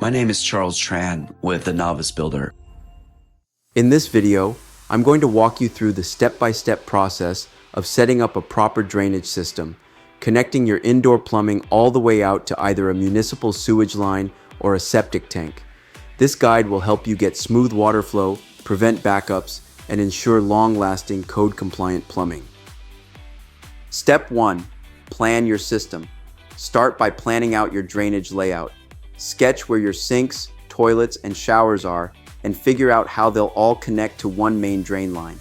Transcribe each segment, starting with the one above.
My name is Charles Tran with the Novice Builder. In this video, I'm going to walk you through the step-by-step process of setting up a proper drainage system, connecting your indoor plumbing all the way out to either a municipal sewage line or a septic tank. This guide will help you get smooth water flow, prevent backups, and ensure long-lasting code-compliant plumbing. Step 1. Plan your system. Start by planning out your drainage layout. Sketch where your sinks, toilets, and showers are, and figure out how they'll all connect to one main drain line.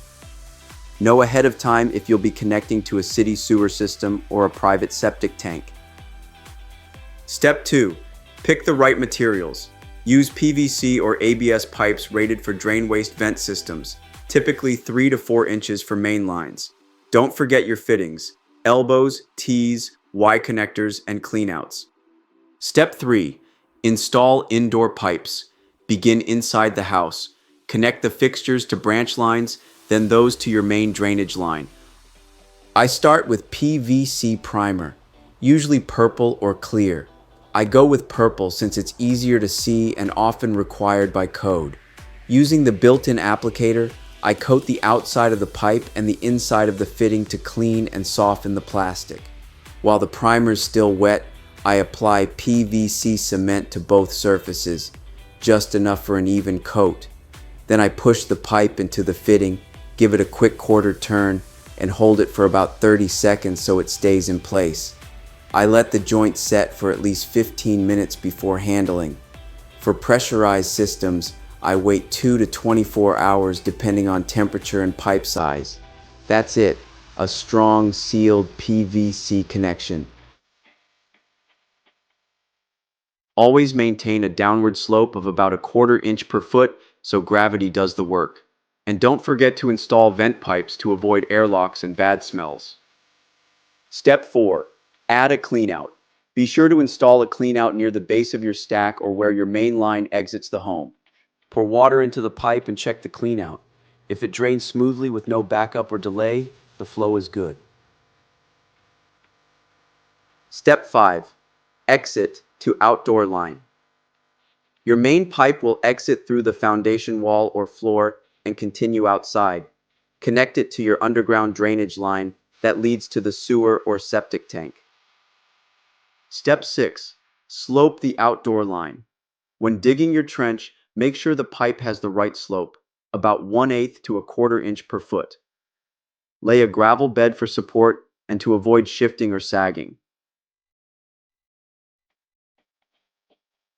Know ahead of time if you'll be connecting to a city sewer system or a private septic tank. Step 2. Pick the right materials. Use PVC or ABS pipes rated for drain waste vent systems, typically 3 to 4 inches for main lines. Don't forget your fittings: elbows, T's, Y connectors, and cleanouts. Step 3. Install indoor pipes. Begin inside the house. Connect the fixtures to branch lines, then those to your main drainage line. I start with PVC primer, usually purple or clear. I go with purple since it's easier to see and often required by code. Using the built-in applicator, I coat the outside of the pipe and the inside of the fitting to clean and soften the plastic. While the primer is still wet, I apply PVC cement to both surfaces, just enough for an even coat. Then I push the pipe into the fitting, give it a quick quarter turn, and hold it for about 30 seconds so it stays in place. I let the joint set for at least 15 minutes before handling. For pressurized systems, I wait 2 to 24 hours depending on temperature and pipe size. That's it, a strong sealed PVC connection. Always maintain a downward slope of about 1/4 inch per foot so gravity does the work. And don't forget to install vent pipes to avoid airlocks and bad smells. Step 4. Add a cleanout. Be sure to install a cleanout near the base of your stack or where your main line exits the home. Pour water into the pipe and check the cleanout. If it drains smoothly with no backup or delay, the flow is good. Step 5. Exit to outdoor line. Your main pipe will exit through the foundation wall or floor and continue outside. Connect it to your underground drainage line that leads to the sewer or septic tank. Step 6. Slope the outdoor line. When digging your trench, make sure the pipe has the right slope, about 1/8 to 1/4 inch per foot. Lay a gravel bed for support and to avoid shifting or sagging.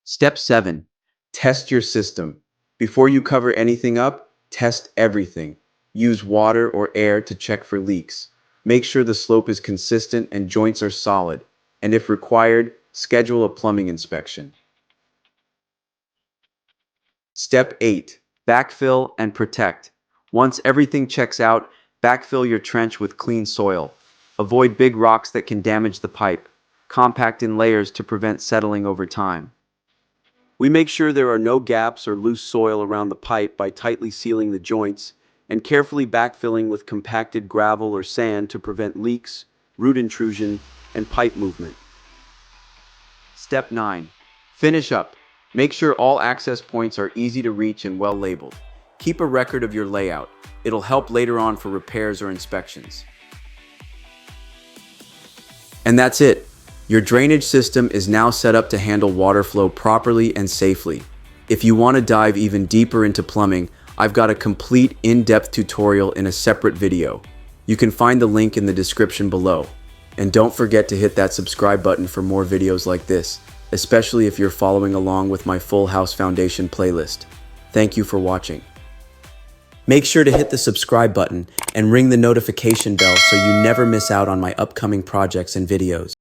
Step 7. Test your system. Before you cover anything up, test everything. Use water or air to check for leaks. Make sure the slope is consistent and joints are solid. And if required, schedule a plumbing inspection. Step 8. Backfill and protect. Once everything checks out, backfill your trench with clean soil. Avoid big rocks that can damage the pipe. Compact in layers to prevent settling over time. We make sure there are no gaps or loose soil around the pipe by tightly sealing the joints and carefully backfilling with compacted gravel or sand to prevent leaks, root intrusion, and pipe movement. Step 9. Finish up. Make sure all access points are easy to reach and well labeled. Keep a record of your layout. It'll help later on for repairs or inspections. And that's it. Your drainage system is now set up to handle water flow properly and safely. If you want to dive even deeper into plumbing, I've got a complete in-depth tutorial in a separate video. You can find the link in the description below. And don't forget to hit that subscribe button for more videos like this, especially if you're following along with my Full House Foundation playlist. Thank you for watching. Make sure to hit the subscribe button and ring the notification bell so you never miss out on my upcoming projects and videos.